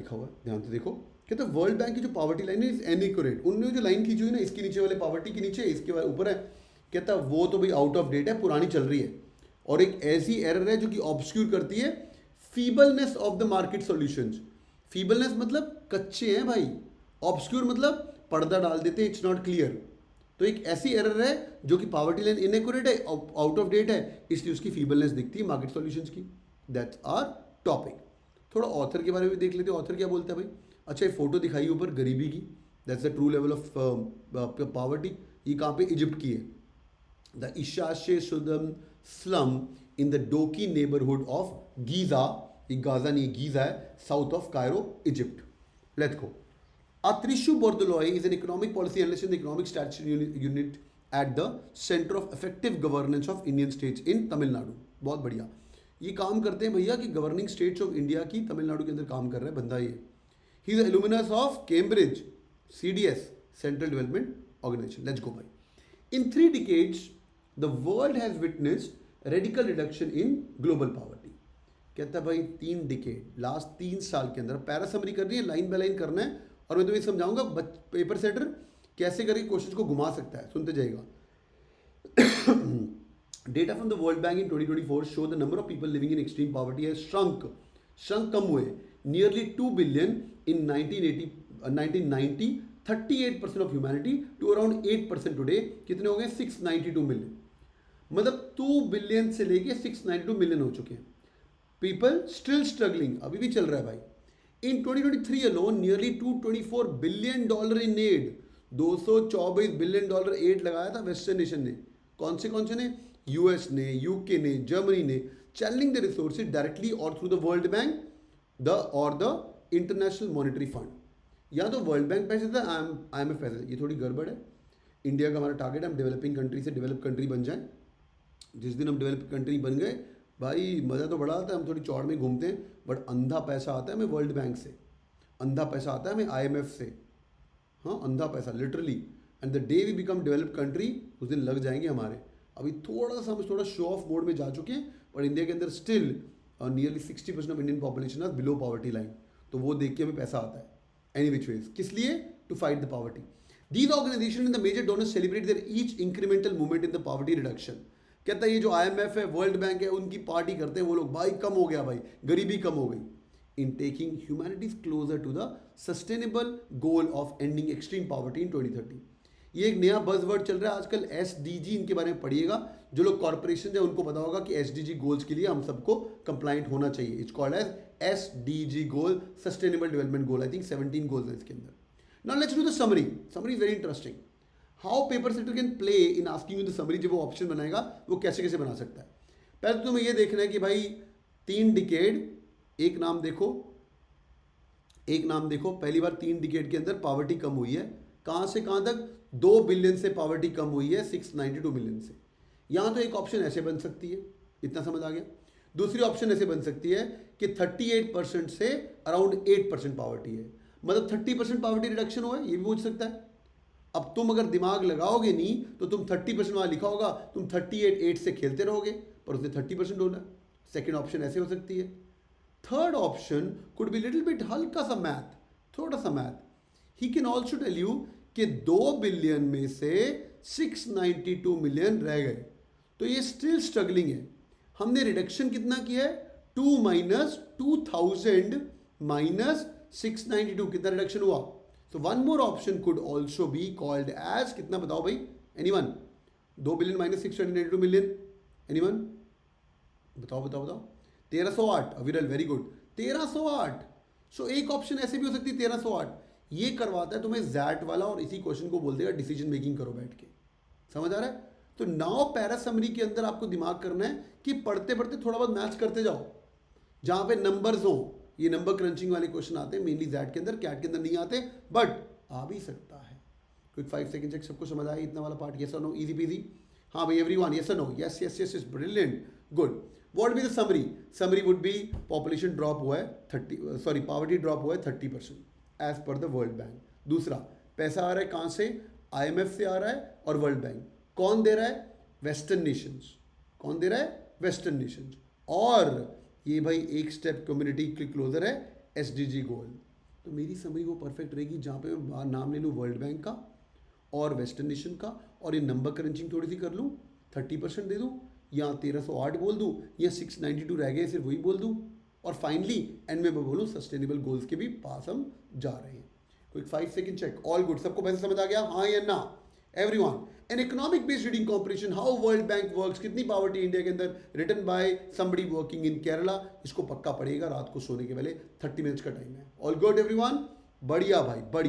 लिखा हुआ है, ध्यान से देखो। कहते हैं वर्ल्ड बैंक की जो पॉवर्टी लाइन है इज इनएक्यूरेट। उन्होंने जो लाइन खींची हुई है ना, इसके नीचे वाले पॉवर्टी के नीचे, इसके ऊपर है, कहता है वो तो भाई आउट ऑफ डेट है, पुरानी चल रही है, और एक ऐसी एरर है जो कि ऑब्सक्यूर करती है फीबलनेस ऑफ द मार्केट सॉल्यूशंस। फीबलनेस मतलब कच्चे हैं भाई, ऑब्सक्यूर मतलब पर्दा डाल देते हैं, इट्स नॉट क्लियर। तो एक ऐसी एरर है जो कि पॉवर्टी लाइन इनएक्यूरेट है, आउट ऑफ डेट है, इसलिए उसकी फीबलनेस दिखती है मार्केट सॉल्यूशंस की। That's our topic. थोड़ा ऑथर के बारे में देख लेते हैं, ऑथर क्या बोलता है भाई। अच्छा, ये फोटो दिखाई ऊपर गरीबी की, that's the true level of poverty. ये कहाँ पे, इजिप्ट की है। द इशाशे सुदम slum in the Dokki neighbourhood of Giza, ये गाजा नहीं गीजा है, south of Cairo Egypt. Let's go. Atrishu Bordoloi is an economic policy analyst in the economic statistics unit at the Center of Effective Governance of Indian States in Tamil Nadu। बहुत बढ़िया, ये काम करते हैं भैया कि governing states of India की तमिलनाडु के अंदर काम कर रहा है बंदा ये। He is alumnus of Cambridge CDS, central development organisation. Let's go भाई। In 3 decades the world has witnessed radical reduction in global poverty. कहता है भाई 3 डिकेड, लास्ट 3 साल के अंदर, पैरा समरी करनी है, लाइन बाय लाइन करना है, और मैं तुम्हें समझाऊंगा पेपर सेटर कैसे करके क्वेश्चन को घुमा सकता है, सुनते जाइएगा। Data from the world bank in 2024 show the number of people living in extreme poverty has shrunk कम हुए nearly 2 billion in 1990, 38% of humanity to around 8% today. कितने हो गए, 692 मिलियन। मतलब 2 बिलियन से लेके 692 मिलियन हो चुके हैं। पीपल स्टिल स्ट्रगलिंग, अभी भी चल रहा है भाई। In 2023 alone, nearly $224 billion in aid, $224 billion aid लगाया था वेस्टर्न नेशन ने। कौन से ने, यूएस ने, यूके ने, जर्मनी ने, चैनलिंग द रिसोर्सेज डायरेक्टली और थ्रू द वर्ल्ड बैंक और द इंटरनेशनल मॉनिटरी फंड। या तो वर्ल्ड बैंक पैसे था, IMF पैसे। ये थोड़ी गड़बड़ है। इंडिया का हमारा टारगेट है हम डेवलपिंग कंट्री से डेवलप कंट्री बन जाए। जिस दिन हम डेवलप कंट्री बन गए भाई, मज़ा तो बड़ा आता है, हम थोड़ी चौड़ में घूमते हैं, बट अंधा पैसा आता है हमें वर्ल्ड बैंक से, अंधा पैसा आता है हमें IMF से। हाँ, अंधा पैसा literally. And the day we become develop country, उस दिन लग जाएंगे हमारे। अभी थोड़ा सा हम थोड़ा शो ऑफ मोड में जा चुके हैं, पर इंडिया के अंदर still nearly 60% of Indian population are below poverty line. तो वो देख के हमें पैसा आता है एनी विच वेज। किस लिए, to fight the poverty. These organization in the major donors celebrate their each incremental movement in the poverty reduction. कहता है ये जो IMF है, वर्ल्ड बैंक है, उनकी पार्टी करते हैं वो लोग, भाई कम हो गया, भाई गरीबी कम हो गई। In taking humanity's closer to the sustainable goal of ending extreme poverty in 2030। ये एक नया बज़वर्ड चल रहा है आजकल, SDG। इनके बारे में पढ़िएगा, जो लोग कॉर्पोरेशन है उनको पता होगा कि SDG गोल्स के लिए हम सबको कंप्लाइंट होना चाहिए। It's called as SDG goal, sustainable development goal. I think 17 goals है इसके अंदर। Now let's do the summary. Summary is very interesting. How paper setter can play in asking you the summary. जब वो option बनाएगा वो कैसे कैसे बना सकता है। पहले तो तुम्हें ये देखना है कि भाई 3 डिकेड, एक नाम देखो, एक नाम देखो। पहली बार 3 डिकेड के अंदर पॉवर्टी कम हुई है, कहां से कहां तक, 2 बिलियन से पॉवर्टी कम हुई है 692 मिलियन से। यहां तो एक ऑप्शन ऐसे बन सकती है, इतना समझ आ गया। दूसरी ऑप्शन ऐसे बन सकती है कि 38% से अराउंड 8% पॉवर्टी है, मतलब 30% पॉवर्टी रिडक्शन हुआ है, ये भी पूछ सकता है। अब तुम अगर दिमाग लगाओगे नहीं तो तुम 30% वहां लिखा होगा, तुम 38 से खेलते रहोगे, पर उसने 30% होना। सेकेंड ऑप्शन ऐसे हो सकती है। Third option could be little bit, हल्का सा मैथ, थोड़ा सा math. He can also tell you कि 2 बिलियन में से 692 मिलियन रह गए, तो ये स्टिल स्ट्रगलिंग है। हमने रिडक्शन कितना किया है, 2 माइनस 2000 माइनस 692, कितना रिडक्शन हुआ। So one more option could also be called as, कितना बताओ भाई, anyone? 2 billion minus 692 million, anyone? बताओ बताओ बताओ। 1308, अविरल वेरी गुड, 1308। सो एक ऑप्शन ऐसे भी हो सकती है 1308। ये करवाता है तुम्हें जैट वाला, और इसी क्वेश्चन को बोल देगा डिसीजन मेकिंग करो बैठ के। समझ आ रहा है। तो नाउ पैरा समरी के अंदर आपको दिमाग करना है कि पढ़ते पढ़ते थोड़ा बहुत मैच करते जाओ, जहां पे नंबर्स हो। ये नंबर क्रंचिंग वाले क्वेश्चन आते हैं मेनली जैट के अंदर, कैट के अंदर नहीं आते, बट आ भी सकता है। क्विक 5 सेकंड चेक, सबको समझ आया इतना वाला पार्ट, यस और नो, इजी पीजी। हाँ भाई एवरीवन, यस और no, yes yes yes yes, brilliant, good. What be the summary. Summary would be population drop हुआ है 30, पॉवर्टी ड्रॉप हुआ है 30% as per the world bank. दूसरा, पैसा आ रहा है कहाँ से, IMF से आ रहा है और वर्ल्ड बैंक। कौन दे रहा है, वेस्टर्न नेशंस। कौन दे रहा है, वेस्टर्न नेशंस। और ये भाई एक स्टेप कम्युनिटी के क्लोजर है SDG गोल। तो मेरी समरी वो परफेक्ट रहेगी जहाँ पे मैं नाम ले लूँ वर्ल्ड बैंक का और वेस्टर्न नेशन का, और ये नंबर क्रंचिंग थोड़ी सी कर लूँ, 30% दे दूँ, या 1308 बोल दूँ, या 692 रह गए सिर्फ वही बोल दूँ, और फाइनली एंड में मैं बोलूँ सस्टेनेबल गोल्स के भी पास हम जा रहे हैं। Quick 5 second check, all good, सबको पैसे समझ आ गया, हाँ या ना? Everyone, an economic based reading competition, how world bank works, कितनी पॉवर्टी इंडिया के अंदर, written by somebody working in Kerala. इसको पक्का पढ़िएगा, रात को सोने के पहले 30 मिनट्स का टाइम है। ऑल गुड एवरीवन, बढ़िया भाई बढ़िया।